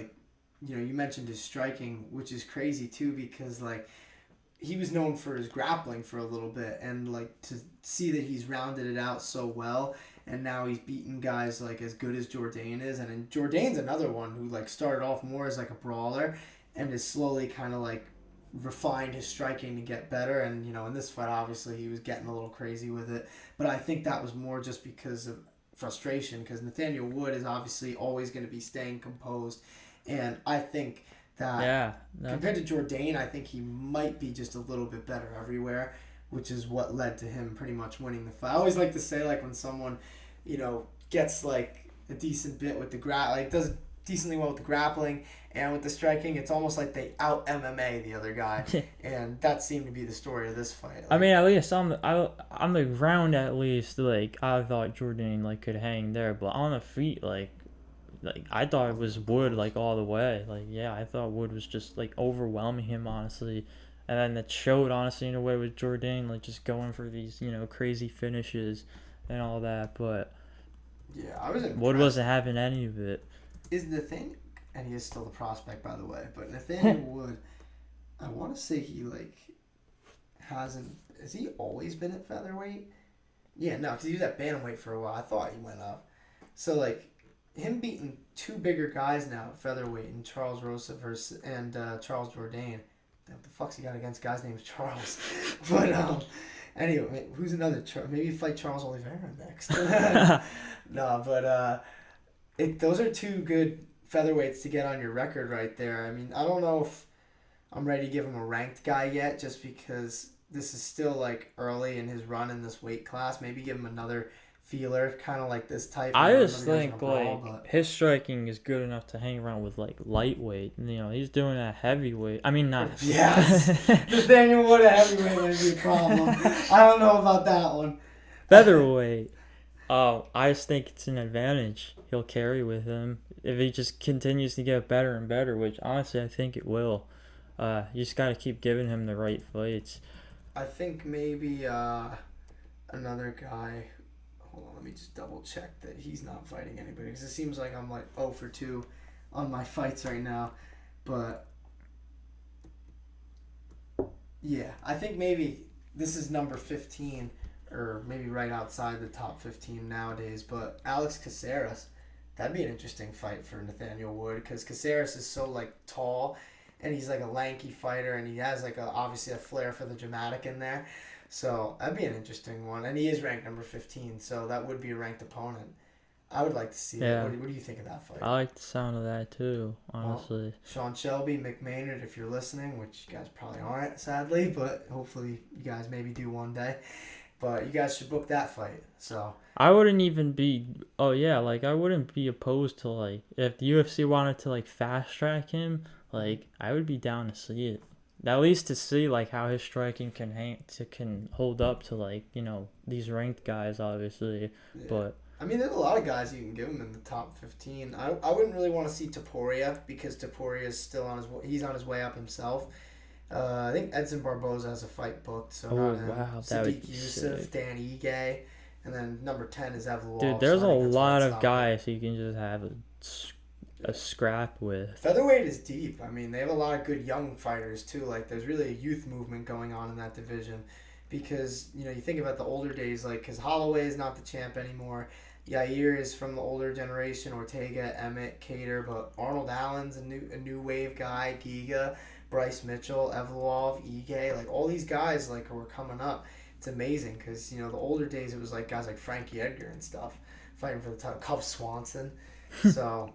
you mentioned his striking, which is crazy too, because he was known for his grappling for a little bit, and to see that he's rounded it out so well, and now he's beaten guys as good as Jourdain is, and then Jourdain's another one who started off more as a brawler and is slowly kind of refined his striking to get better, and in this fight obviously he was getting a little crazy with it, but I think that was more just because of frustration, because Nathaniel Wood is obviously always going to be staying composed, and I think that compared to Jourdain, I think he might be just a little bit better everywhere, which is what led to him pretty much winning the fight. I always like to say when someone gets a decent bit with the does decently well with the grappling and with the striking, it's almost like they out MMA the other guy, and that seemed to be the story of this fight. I mean, at least on the ground, at least I thought Jourdain could hang there, but on the feet, I thought it was Wood all the way. I thought Wood was just overwhelming him, honestly, and then that showed honestly in a way with Jourdain just going for these crazy finishes and all that, but yeah, I was impressed. Wood wasn't having any of it. Is the thing, and he is still the Prospect, by the way, but Nathaniel Wood, I want to say he hasn't. Has he always been at featherweight? Yeah, no, because he was at bantamweight for a while. I thought he went up. So him beating two bigger guys now at featherweight, and Charles Rosa and Charles Jourdain. What the fuck's he got against guys named Charles? But anyway, who's another? Maybe fight Charles Oliveira next. No, but those are two good featherweights to get on your record right there. I mean, I don't know I'm ready to give him a ranked guy yet, just because this is still like early in his run in this weight class. Maybe give him another feeler, kind of like this type. I know just another guy's think gonna like brawl, but his striking is good enough to hang around with like lightweight. You know, he's doing a heavyweight. I mean, not. yes, Nathaniel Wood a heavyweight might be a problem. I don't know about that one. Featherweight. Oh, I just think it's an advantage he'll carry with him if he just continues to get better and better, which honestly I think it will. You just got to keep giving him the right fights. I think maybe another guy. Hold on, let me just double check that he's not fighting anybody, because it seems like I'm like 0 for 2 on my fights right now. But yeah, I think maybe this is number 15, or maybe right outside the top 15 nowadays. But Alex Caceres, that'd be an interesting fight for Nathaniel Wood, because Caceres is so like tall, and he's like a lanky fighter, and he has like obviously a flair for the dramatic in there. So that'd be an interesting one, and he is ranked number 15, so that would be a ranked opponent. I would like to see that. What do you think of that fight? I like the sound of that too, honestly. Well, Sean Shelby, Mick Maynard, if you're listening, which you guys probably aren't, sadly, but hopefully you guys maybe do one day. But you guys should book that fight. So I wouldn't even be. Oh yeah, like I wouldn't be opposed to like if the UFC wanted to like fast track him. Like I would be down to see it. At least to see like how his striking can hold up to like, you know, these ranked guys obviously. Yeah. But I mean, there's a lot of guys you can give him in the top 15. I wouldn't really want to see Topuria, because Topuria is still on his way up himself. I think Edson Barboza has a fight booked, so not him. Wow, Sadiq Youssef, Dan Ige, and then number 10 is Evloev. Dude, there's a lot of guys you can just have a scrap with. Featherweight is deep. I mean, they have a lot of good young fighters too. Like, there's really a youth movement going on in that division, because you know, you think about the older days, like, because Holloway is not the champ anymore. Yair is from the older generation. Ortega, Emmett, Cater, but Arnold Allen's a new wave guy. Giga, Bryce Mitchell, Evloev, Ige, like all these guys like were coming up. It's amazing, because you know, the older days it was like guys like Frankie Edgar and stuff fighting for the title. Cub Swanson. So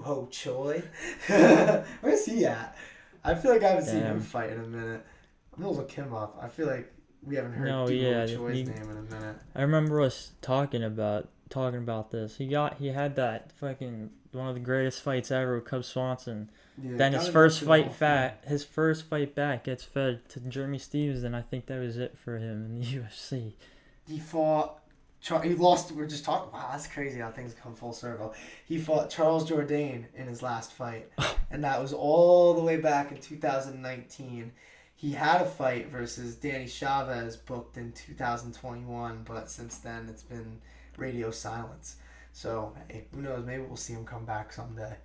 Ho Choi. Where's he at? I feel like I haven't seen him fight in a minute. I'm gonna look him up. I feel like we haven't heard Ho Choi's name in a minute. I remember us talking about this. He had that fucking one of the greatest fights ever with Cub Swanson. Yeah, then his first fight back gets fed to Jeremy Stevens, and I think that was it for him in the UFC. He fought. He lost. We're just talking. Wow, that's crazy how things come full circle. He fought Charles Jourdain in his last fight, and that was all the way back in 2019. He had a fight versus Danny Chavez booked in 2021, but since then it's been radio silence. So hey, who knows? Maybe we'll see him come back someday.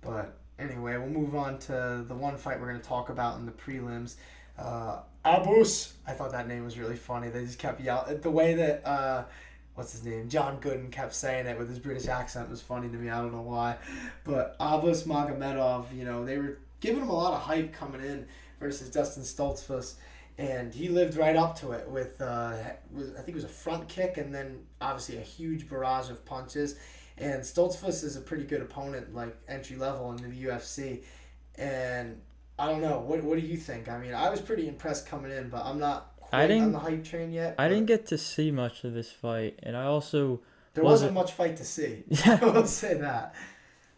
But anyway, we'll move on to the one fight we're going to talk about in the prelims. Abus. I thought that name was really funny. They just kept yelling. The way that, what's his name? John Gooden kept saying it with his British accent was funny to me. I don't know why. But Abus Magomedov, you know, they were giving him a lot of hype coming in versus Dustin Stoltzfus. And he lived right up to it with, I think it was a front kick and then obviously a huge barrage of punches. And Stoltzfus is a pretty good opponent, like entry level into the UFC. And I don't know. What do you think? I mean, I was pretty impressed coming in, but I'm not quite on the hype train yet. I didn't get to see much of this fight, and I also there wasn't much fight to see. I will say that.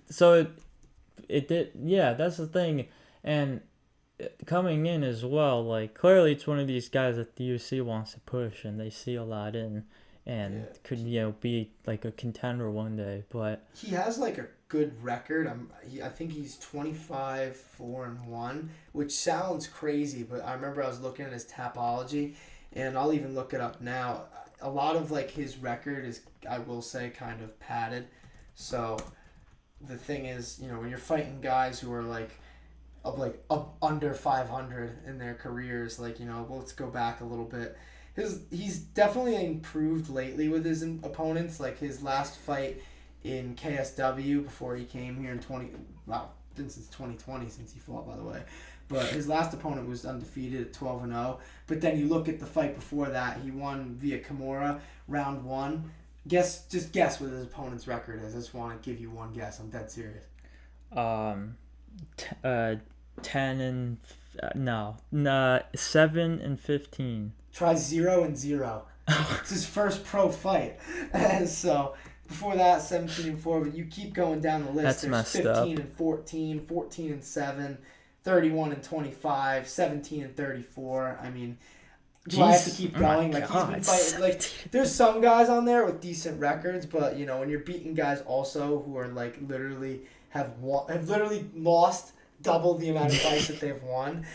So it did. Yeah, that's the thing. And coming in as well, like clearly it's one of these guys that the UFC wants to push, and they see a lot in, and could be like a contender one day. But he has like a good record. I think he's 25-4-1, which sounds crazy, but I remember I was looking at his Tapology, and I'll even look it up now. A lot of like his record is, I will say, kind of padded. So the thing is, you know, when you're fighting guys who are like under 500 in their careers, like, you know, let's go back a little bit. He's definitely improved lately with his opponents. Like his last fight in KSW before he came here in since 2020 since he fought, by the way. But his last opponent was undefeated at 12-0. But then you look at the fight before that, he won via Kimura, round 1. Guess what his opponent's record is. I just want to give you one guess. I'm dead serious. 10 and 7 and 15. Try 0-0. It's his first pro fight. And so before that, 17-4. But you keep going down the list. That's There's messed 15 up. and 14, 14 and 7, 31 and 25, 17 and 34. I mean, do I have to keep going? Like, he's been fighting. Like, there's some guys on there with decent records, but you know, when you're beating guys also who are like literally have literally lost double the amount of fights that they've won,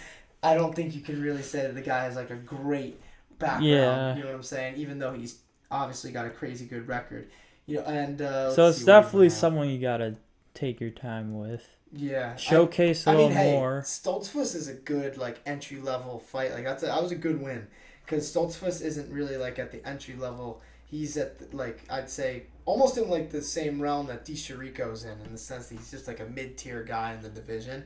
I don't think you can really say that the guy has like a great background. Yeah. You know what I'm saying? Even though he's obviously got a crazy good record. You know, and so it's definitely someone you gotta take your time with. Yeah. Showcase a little more. Stoltzfus is a good like entry level fight. Like that was a good win, because Stoltzfus isn't really like at the entry level. He's at like, I'd say almost in like the same realm that Chirico's in the sense that he's just like a mid-tier guy in the division.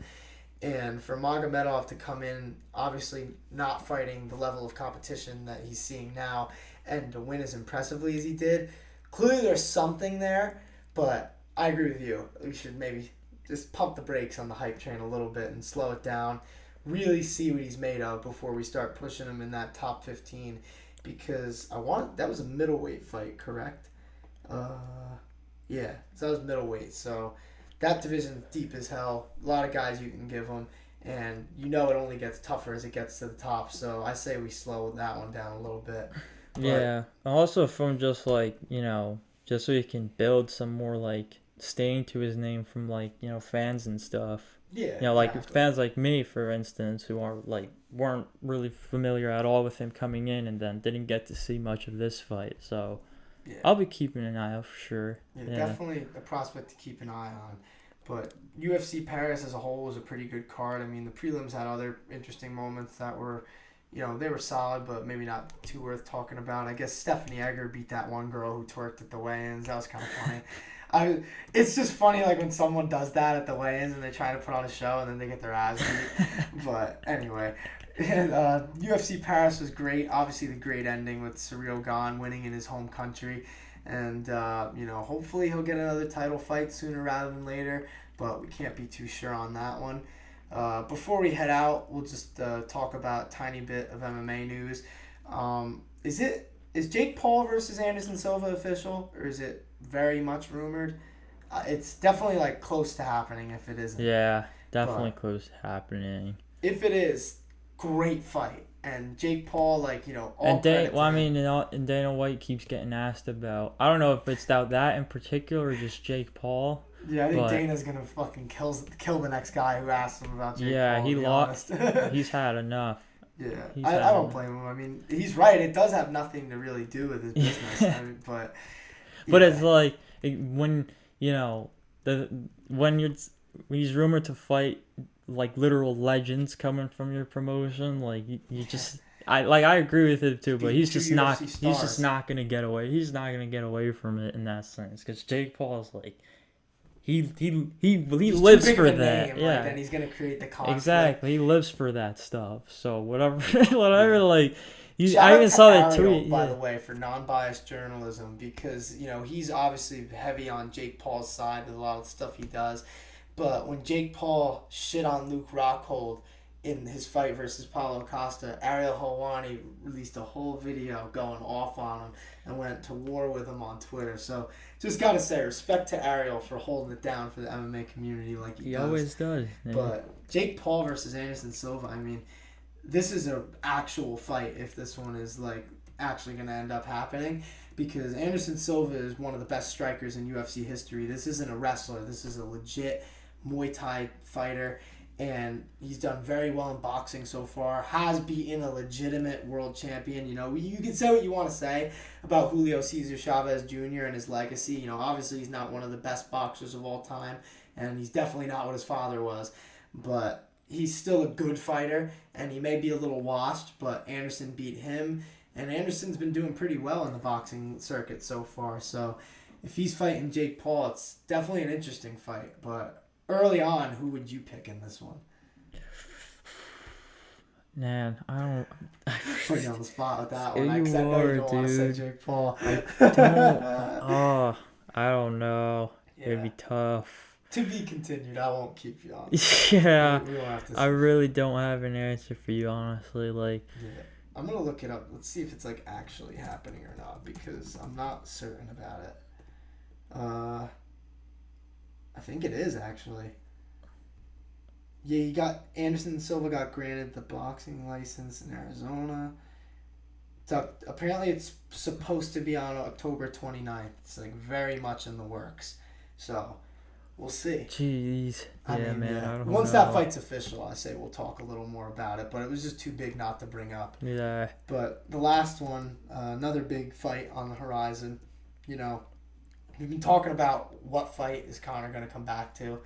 And for Magomedov to come in, obviously not fighting the level of competition that he's seeing now, and to win as impressively as he did, clearly there's something there. But I agree with you. We should maybe just pump the brakes on the hype train a little bit and slow it down. Really see what he's made of before we start pushing him in that top 15. Because that was a middleweight fight, correct? Yeah, so that was middleweight. So that division's deep as hell. A lot of guys you can give him, and you know it only gets tougher as it gets to the top. So I say we slow that one down a little bit. But, yeah, also from just like, just so he can build some more like staying to his name from like, fans and stuff. Yeah. Like exactly. fans like me, for instance, who weren't really familiar at all with him coming in, and then didn't get to see much of this fight. So Yeah. I'll be keeping an eye out for sure. Yeah, definitely a prospect to keep an eye on. But UFC Paris as a whole was a pretty good card. I mean, the prelims had other interesting moments that were, they were solid, but maybe not too worth talking about. I guess Stephanie Egger beat that one girl who twerked at the weigh-ins. That was kind of funny. It's just funny, like, when someone does that at the weigh-ins and they try to put on a show and then they get their ass beat. But anyway, UFC Paris was great. Obviously, the great ending with Cyril Gane winning in his home country. And, hopefully he'll get another title fight sooner rather than later. But we can't be too sure on that one. Before we head out, we'll just talk about a tiny bit of MMA news. Is Jake Paul versus Anderson Silva official, or is it very much rumored? It's definitely like close to happening if it isn't. Yeah, definitely close to happening. If it is, great fight. And Jake Paul, and Dana White keeps getting asked about. I don't know if it's about that in particular or just Jake Paul. Yeah, I think Dana's gonna fucking kill the next guy who asks him about Jake Paul. Yeah, he lost. He's had enough. Yeah, I don't blame him. I mean, he's right. It does have nothing to really do with his business. But it's like when when he's rumored to fight like literal legends coming from your promotion, like you just I agree with it too, but he's just not gonna get away. He's not gonna get away from it in that sense, because Jake Paul is like he lives for that. Name, yeah, and he's gonna create the conflict. Exactly, he lives for that stuff. So whatever. Like, I even saw that Ariel, tweet. By the way, for non-biased journalism, because he's obviously heavy on Jake Paul's side with a lot of the stuff he does. But when Jake Paul shit on Luke Rockhold in his fight versus Paulo Costa, Ariel Helwani released a whole video going off on him and went to war with him on Twitter. So just gotta say, respect to Ariel for holding it down for the MMA community like he does. Always does. Yeah. But Jake Paul versus Anderson Silva, I mean, this is an actual fight if this one is actually going to end up happening, because Anderson Silva is one of the best strikers in UFC history. This isn't a wrestler. This is a legit Muay Thai fighter, and he's done very well in boxing so far. Has beaten a legitimate world champion. You can say what you want to say about Julio Cesar Chavez Jr. and his legacy. Obviously he's not one of the best boxers of all time, and he's definitely not what his father was, but he's still a good fighter, and he may be a little washed, but Anderson beat him, and Anderson's been doing pretty well in the boxing circuit so far. So if he's fighting Jake Paul, it's definitely an interesting fight. But early on, who would you pick in this one? Man, I don't... Put you on the spot with that one. I know you don't want to say Jake Paul. I don't know. Yeah. It'd be tough. To be continued. I won't keep you on. Yeah. We won't have to I really don't have an answer for you, honestly. Like. Yeah. I'm gonna look it up. Let's see if it's like actually happening or not, because I'm not certain about it. I think it is actually. Yeah, Anderson Silva got granted the boxing license in Arizona. Apparently it's supposed to be on October 29th. It's like very much in the works. So, we'll see. Jeez. I don't Once know. that fight's official, I say we'll talk a little more about it. But it was just too big not to bring up. Yeah. But the last one, another big fight on the horizon. You know, we've been talking about what fight is Conor going to come back to.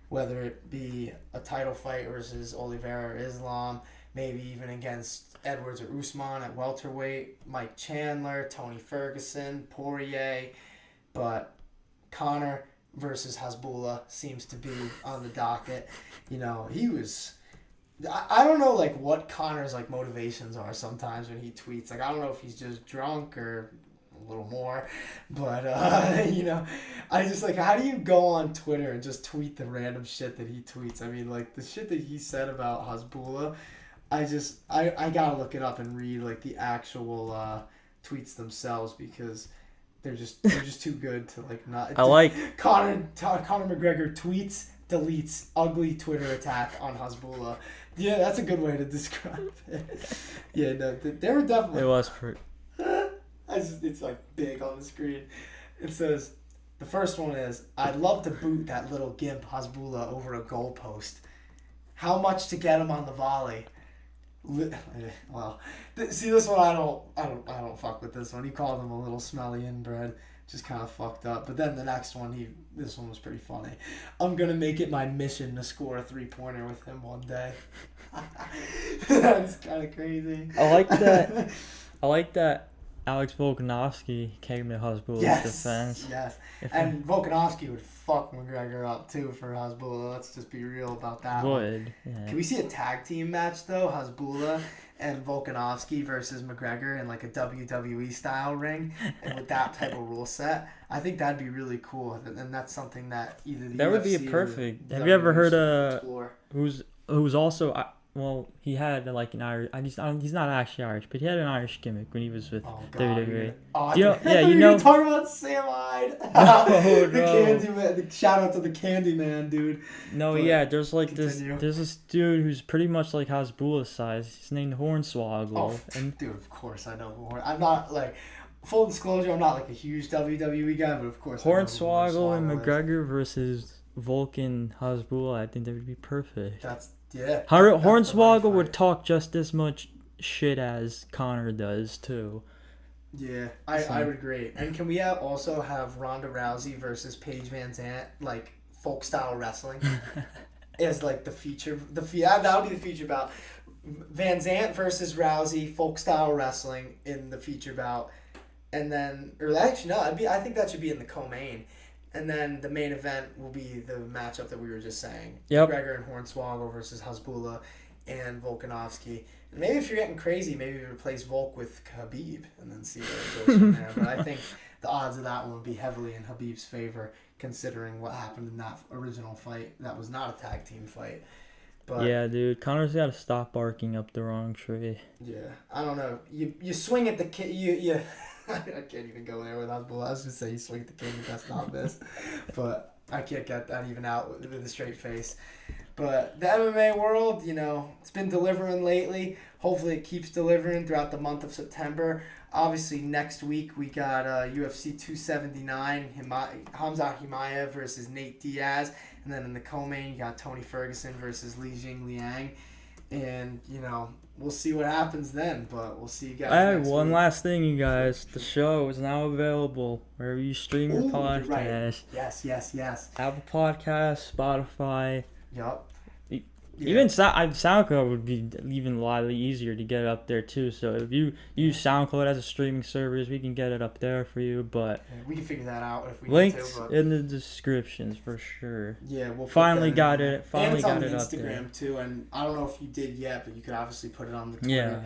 Whether it be a title fight versus Oliveira or Islam. Maybe even against Edwards or Usman at welterweight. Mike Chandler, Tony Ferguson, Poirier. But Conor versus Hasbulla seems to be on the docket. You know, he was... I don't know, like, what Conor's, like, motivations are sometimes when he tweets. Like, I don't know if he's just drunk or a little more. But, you know, I just, like, how do you go on Twitter and just tweet the random shit that he tweets? I mean, like, the shit that he said about Hasbulla, I gotta look it up and read, like, the actual tweets themselves, because... They're just too good to like not. I like Conor McGregor tweets, deletes ugly Twitter attack on Hasbulla. Yeah, that's a good way to describe it. Yeah, no, they were definitely. It was pretty. It's like big on the screen. It says, the first one is, I'd love to boot that little gimp Hasbulla over a goalpost. How much to get him on the volley? Well, see, this one I don't fuck with this one. He called him a little smelly inbred, just kind of fucked up. But then the next one, this one was pretty funny. I'm gonna make it my mission to score a 3-pointer with him one day. That's kind of crazy. I like that. Alex Volkanovski came to Hasbulla's defense. Yes, and Volkanovski would fuck McGregor up too for Hasbulla. Let's just be real about that. Yeah. Can we see a tag team match though? Hasbulla and Volkanovski versus McGregor in like a WWE style ring, and with that type of rule set, I think that'd be really cool. And that's something that either the that UFC would be or perfect. the Have you ever heard explore. who's also well, he had like an Irish. He's not actually Irish, but he had an Irish gimmick when he was with WWE. You know, talking about Sam Hyde. The Candyman. Shout out to the Candyman, dude. No, but yeah, there's like continue. There's this dude who's pretty much like Hasbulla's size. He's named Hornswoggle. Oh, dude, of course I know who I'm not like. Full disclosure, I'm not like a huge WWE guy, but of course Hornswoggle and McGregor versus Volkan Hasbulla. I think that would be perfect. Yeah. Hornswoggle would talk just as much shit as Conor does too. Yeah, I would agree. And can we also have Ronda Rousey versus Paige Van Zant, like folk style wrestling, as like the feature? That would be the feature bout. Van Zant versus Rousey, folk style wrestling in the feature bout, and then I think that should be in the co-main. And then the main event will be the matchup that we were just saying. Yep. McGregor and Hornswoggle versus Hasbulla and Volkanovski. And maybe if you're getting crazy, maybe replace Volk with Khabib and then see where it goes from there. But I think the odds of that one would be heavily in Khabib's favor, considering what happened in that original fight. That was not a tag team fight. But yeah, dude, Conor's got to stop barking up the wrong tree. Yeah, I don't know. You swing at the kid. You I can't even go there with Hasbulla. I was just say you swing at the king, that's not this. But I can't get that even out with a straight face. But the MMA world, you know, it's been delivering lately. Hopefully it keeps delivering throughout the month of September. Obviously, next week we got UFC 279, Hamza Chimaev versus Nate Diaz. And then in the co-main, you got Tony Ferguson versus Li Jingliang. And, you know, we'll see what happens then, but we'll see you guys next one week. last thing, you guys. The show is now available wherever you stream your podcast. Right. Yes. Apple Podcasts, Spotify. Yup. Yeah. Even SoundCloud would be even a lot easier to get up there too. So if you use SoundCloud as a streaming service, we can get it up there for you. But we can figure that out if we links need to. But in the descriptions for sure. Yeah, we'll finally got it. Finally got it up there. And it's on Instagram too, and I don't know if you did yet, but you could obviously put it on the Twitter. Yeah.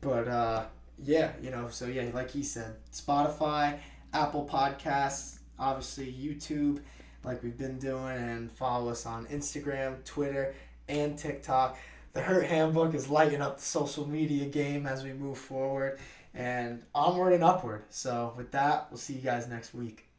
But yeah, you know, so yeah, like he said, Spotify, Apple Podcasts, obviously YouTube. like we've been doing, and follow us on Instagram, Twitter, and TikTok. The Hurt Handbook is lighting up the social media game as we move forward, and onward and upward. So with that, we'll see you guys next week.